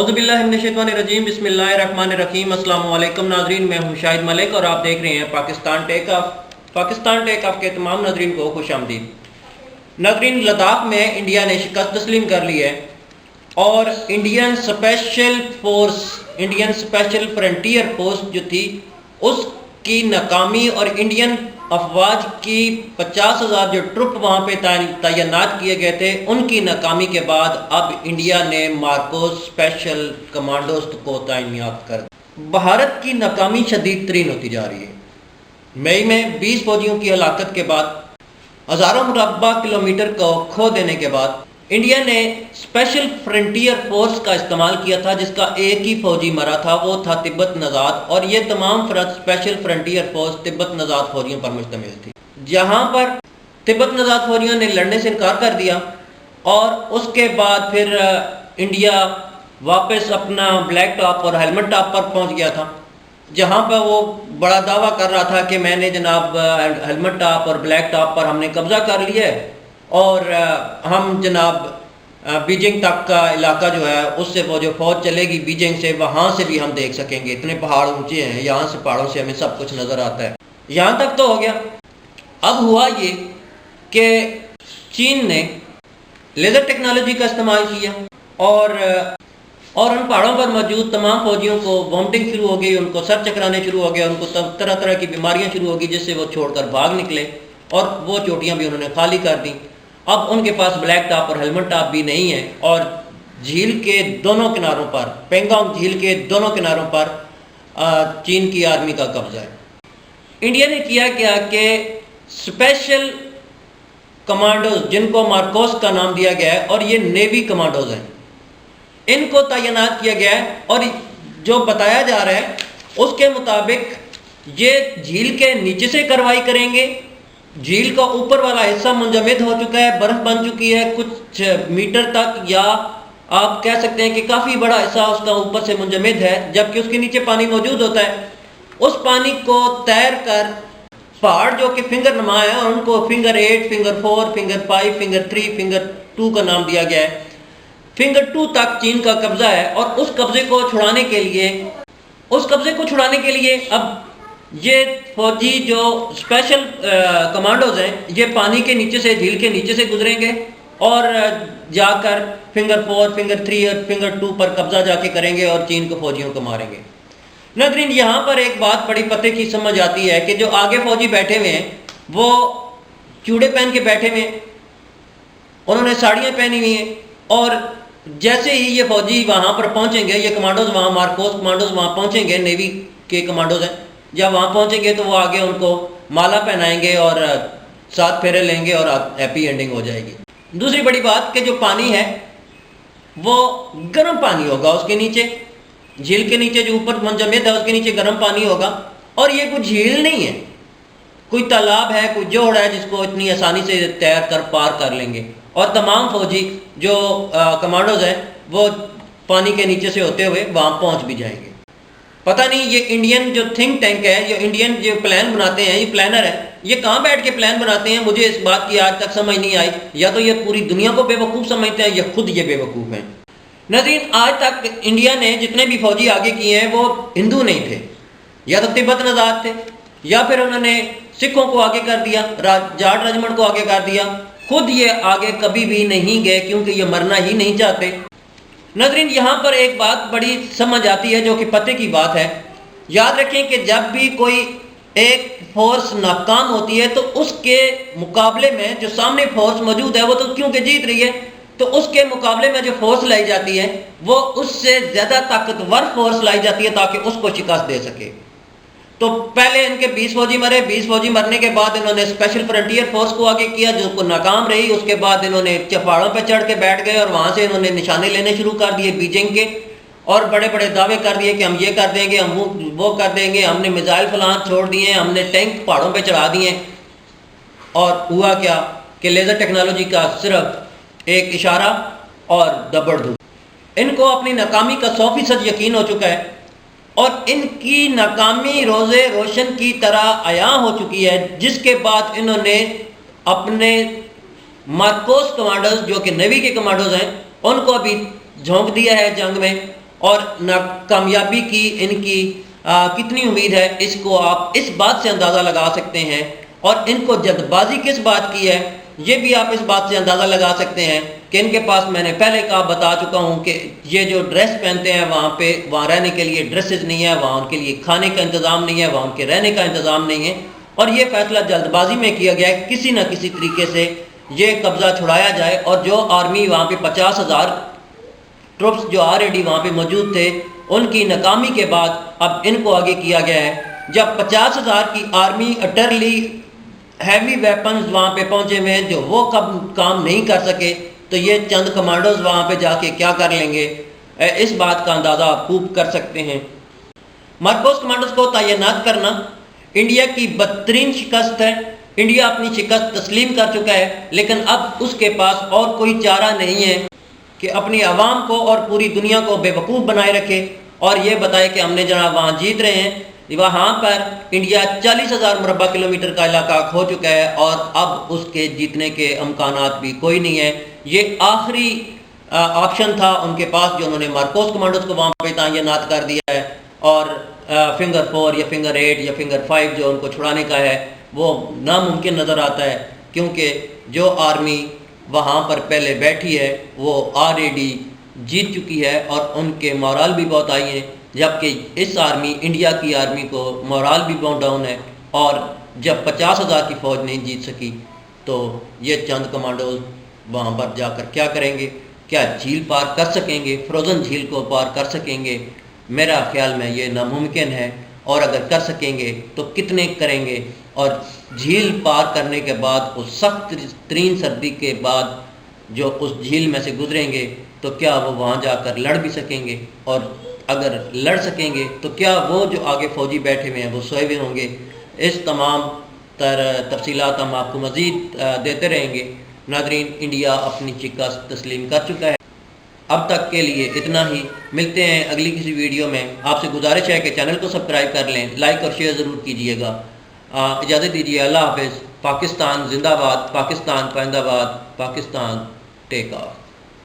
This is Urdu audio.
اعوذ باللہ من الشیطان الرجیم، بسم اللہ الرحمن الرحیم۔ السلام علیکم ناظرین، میں ہوں شاہد ملک اور آپ دیکھ رہے ہیں پاکستان ٹیک آف کے تمام ناظرین کو خوش آمدید۔ ناظرین، لداخ میں انڈیا نے شکست تسلیم کر لی ہے اور انڈین اسپیشل فرنٹیئر فورس جو تھی اس کی ناکامی اور انڈین افواج کی 50,000 جو ٹروپ وہاں پہ تعینات کیے گئے تھے ان کی ناکامی کے بعد اب انڈیا نے مارکوس اسپیشل کمانڈوز کو تعینات کر دی۔ بھارت کی ناکامی شدید ترین ہوتی جا رہی ہے۔ مئی میں 20 فوجیوں کی ہلاکت کے بعد، ہزاروں مربع کلومیٹر کو کھو دینے کے بعد، انڈیا نے اسپیشل فرنٹیئر فورس کا استعمال کیا تھا جس کا ایک ہی فوجی مرا تھا، وہ تھا تبت نژاد، اور یہ تمام اسپیشل فرنٹیئر فورس تبت نژاد فوجیوں پر مشتمل تھی۔ جہاں پر تبت نژاد فوجیوں نے لڑنے سے انکار کر دیا اور اس کے بعد پھر انڈیا واپس اپنا بلیک ٹاپ اور ہیلمٹ ٹاپ پر پہنچ گیا تھا، جہاں پر وہ بڑا دعویٰ کر رہا تھا کہ میں نے جناب ہیلمٹ ٹاپ اور بلیک ٹاپ پر ہم نے قبضہ کر لیا ہے اور ہم جناب بیجنگ تک کا علاقہ جو ہے اس سے وہ جو فوج چلے گی بیجنگ سے، وہاں سے بھی ہم دیکھ سکیں گے، اتنے پہاڑ اونچے ہیں، یہاں سے پہاڑوں سے ہمیں سب کچھ نظر آتا ہے۔ یہاں تک تو ہو گیا۔ اب ہوا یہ کہ چین نے لیزر ٹیکنالوجی کا استعمال کیا اور ان پہاڑوں پر موجود تمام فوجیوں کو وامٹنگ شروع ہو گئی، ان کو سر چکرانے شروع ہو گئے، ان کو طرح طرح کی بیماریاں شروع ہو گئی جس سے وہ چھوڑ کر بھاگ نکلے اور وہ چوٹیاں بھی انہوں نے خالی کر دیں۔ اب ان کے پاس بلیک ٹاپ اور ہیلمٹ ٹاپ بھی نہیں ہے اور جھیل کے دونوں کناروں پر، پینگانگ جھیل کے دونوں کناروں پر چین کی آرمی کا قبضہ ہے۔ انڈیا نے کیا کہ اسپیشل کمانڈوز جن کو مارکوس کا نام دیا گیا ہے اور یہ نیوی کمانڈوز ہیں، ان کو تعینات کیا گیا ہے اور جو بتایا جا رہا ہے اس کے مطابق یہ جھیل کے نیچے سے کارروائی کریں گے۔ جھیل کا اوپر والا حصہ منجمد ہو چکا ہے، برف بن چکی ہے کچھ میٹر تک، یا آپ کہہ سکتے ہیں کہ کافی بڑا حصہ اس کا اوپر سے منجمد ہے، جبکہ اس کے نیچے پانی موجود ہوتا ہے۔ اس پانی کو تیر کر پہاڑ جو کہ فنگر نما ہے اور ان کو finger 8، finger 4، finger 5، finger 3، finger 2 کا نام دیا گیا ہے۔ فنگر 2 تک چین کا قبضہ ہے اور اس قبضے کو چھڑانے کے لیے اب یہ فوجی جو اسپیشل کمانڈوز ہیں یہ پانی کے نیچے سے، جھیل کے نیچے سے گزریں گے اور جا کر فنگر 4، فنگر 3 اور فنگر 2 پر قبضہ جا کے کریں گے اور چین کو فوجیوں کو ماریں گے۔ ناظرین، یہاں پر ایک بات بڑی پتے کی سمجھ آتی ہے کہ جو آگے فوجی بیٹھے ہوئے ہیں وہ چوڑے پہن کے بیٹھے ہوئے ہیں، انہوں نے ساڑیاں پہنی ہوئی ہیں، اور جیسے ہی یہ فوجی وہاں پر پہنچیں گے، یہ کمانڈوز وہاں، مارکوس کمانڈوز وہاں پہنچیں گے، نیوی کے کمانڈوز ہیں، جب وہاں پہنچیں گے تو وہ آگے ان کو مالا پہنائیں گے اور 7 پھیرے لیں گے اور ہیپی اینڈنگ ہو جائے گی۔ دوسری بڑی بات کہ جو پانی ہے وہ گرم پانی ہوگا، اس کے نیچے، جھیل کے نیچے جو اوپر منجمد ہے اس کے نیچے گرم پانی ہوگا، اور یہ کوئی جھیل نہیں ہے، کوئی تالاب ہے، کوئی جوڑ ہے جس کو اتنی آسانی سے تیر کر پار کر لیں گے، اور تمام فوجی جو کمانڈوز ہیں وہ پانی کے نیچے سے ہوتے ہوئے وہاں پہنچ بھی جائیں گے۔ پتہ نہیں یہ انڈین جو تھنک ٹینک ہے، جو انڈین جو پلان بناتے ہیں، یہ پلانر ہے، یہ کہاں بیٹھ کے پلان بناتے ہیں، مجھے اس بات کی آج تک سمجھ نہیں آئی۔ یا تو یہ پوری دنیا کو بے وقوف سمجھتے ہیں یا خود یہ بے وقوف ہیں۔ ناظرین، آج تک انڈیا نے جتنے بھی فوجی آگے کیے ہیں وہ ہندو نہیں تھے، یا تو تبت نژاد تھے، یا پھر انہوں نے سکھوں کو آگے کر دیا، جاٹ رجمنٹ کو آگے کر دیا، خود یہ آگے کبھی بھی نہیں گئے کیونکہ یہ مرنا ہی نہیں چاہتے۔ ناظرین، یہاں پر ایک بات بڑی سمجھ آتی ہے جو کہ پتے کی بات ہے۔ یاد رکھیں کہ جب بھی کوئی ایک فورس ناکام ہوتی ہے تو اس کے مقابلے میں جو سامنے فورس موجود ہے وہ تو کیونکہ جیت رہی ہے، تو اس کے مقابلے میں جو فورس لائی جاتی ہے وہ اس سے زیادہ طاقتور فورس لائی جاتی ہے تاکہ اس کو شکست دے سکے۔ تو پہلے ان کے 20 فوجی مرے، 20 فوجی مرنے کے بعد انہوں نے اسپیشل فرنٹیئر فورس کو آگے کیا جو کو ناکام رہی، اس کے بعد انہوں نے پہاڑوں پہ چڑھ کے بیٹھ گئے اور وہاں سے انہوں نے نشانے لینے شروع کر دیے بیجنگ کے، اور بڑے بڑے دعوے کر دیے کہ ہم یہ کر دیں گے، ہم وہ کر دیں گے، ہم نے میزائل فلان چھوڑ دیے، ہم نے ٹینک پہاڑوں پہ چڑھا دیے۔ اور ہوا کیا کہ لیزر ٹیکنالوجی کا صرف ایک اشارہ اور دبڑ دھو، ان کو اپنی ناکامی کا 100% یقین ہو چکا ہے، اور ان کی ناکامی روز روشن کی طرح عیاں ہو چکی ہے، جس کے بعد انہوں نے اپنے مارکوس کمانڈوز جو کہ نیوی کے کمانڈوز ہیں ان کو ابھی جھونک دیا ہے جنگ میں، اور ناکامیابی کی ان کی کتنی امید ہے، اس کو آپ اس بات سے اندازہ لگا سکتے ہیں۔ اور ان کو جلد بازی کس بات کی ہے، یہ بھی آپ اس بات سے اندازہ لگا سکتے ہیں کہ ان کے پاس، میں نے پہلے بتا چکا ہوں کہ یہ جو ڈریس پہنتے ہیں وہاں رہنے کے لیے ڈریسز نہیں ہے، وہاں ان کے لیے کھانے کا انتظام نہیں ہے، وہاں ان کے رہنے کا انتظام نہیں ہے، اور یہ فیصلہ جلد بازی میں کیا گیا ہے کسی نہ کسی طریقے سے یہ قبضہ چھڑایا جائے۔ اور جو آرمی وہاں پہ 50,000 ٹروپس جو آلریڈی وہاں پہ موجود تھے، ان کی ناکامی کے بعد اب ان کو آگے کیا گیا ہے۔ جب 50,000 کی آرمی اٹرلی ہیوی ویپنز وہاں پہ پہنچے ہوئے ہیں جو وہ کام نہیں کر سکے، تو یہ چند کمانڈوز وہاں پہ جا کے کیا کر لیں گے، اس بات کا اندازہ آپ خوب کر سکتے ہیں۔ مارکوس کمانڈوز کو تعینات کرنا انڈیا کی بدترین شکست ہے۔ انڈیا اپنی شکست تسلیم کر چکا ہے، لیکن اب اس کے پاس اور کوئی چارہ نہیں ہے کہ اپنی عوام کو اور پوری دنیا کو بے وقوف بنائے رکھے اور یہ بتائے کہ ہم نے جناب وہاں جیت رہے ہیں۔ وہاں پر انڈیا 40,000 مربع کلومیٹر کا علاقہ کھو چکا ہے اور اب اس کے جیتنے کے امکانات بھی کوئی نہیں ہے۔ یہ آخری آپشن تھا ان کے پاس جو انہوں نے مارکوس کمانڈوز کو وہاں پہ تعینات کر دیا ہے، اور فنگر 4 یا فنگر 8 یا فنگر 5 جو ان کو چھڑانے کا ہے وہ ناممکن نظر آتا ہے، کیونکہ جو آرمی وہاں پر پہلے بیٹھی ہے وہ آلریڈی جیت چکی ہے اور ان کے مورال بھی بہت آئی ہیں، جبکہ اس انڈیا کی آرمی کو مورال بھی بہت ڈاؤن ہے، اور جب 50,000 کی فوج نہیں جیت سکی تو یہ چند کمانڈوز وہاں پر جا کر کیا کریں گے؟ کیا جھیل پار کر سکیں گے؟ فروزن جھیل کو پار کر سکیں گے؟ میرا خیال میں یہ ناممکن ہے، اور اگر کر سکیں گے تو کتنے کریں گے؟ اور جھیل پار کرنے کے بعد اس سخت ترین سردی کے بعد جو اس جھیل میں سے گزریں گے تو کیا وہ وہاں جا کر لڑ بھی سکیں گے؟ اور اگر لڑ سکیں گے تو کیا وہ جو آگے فوجی بیٹھے ہوئے ہیں وہ سوئے ہوئے ہوں گے؟ اس تمام تفصیلات ہم آپ کو مزید دیتے رہیں گے۔ ناظرین، انڈیا اپنی شکست تسلیم کر چکا ہے۔ اب تک کے لیے اتنا ہی، ملتے ہیں اگلی کسی ویڈیو میں۔ آپ سے گزارش ہے کہ چینل کو سبسکرائب کر لیں، لائک اور شیئر ضرور کیجیے گا۔ اجازت دیجیے، اللہ حافظ۔ پاکستان زندہ باد، پاکستان پائندہ باد، پاکستان ٹیک آف۔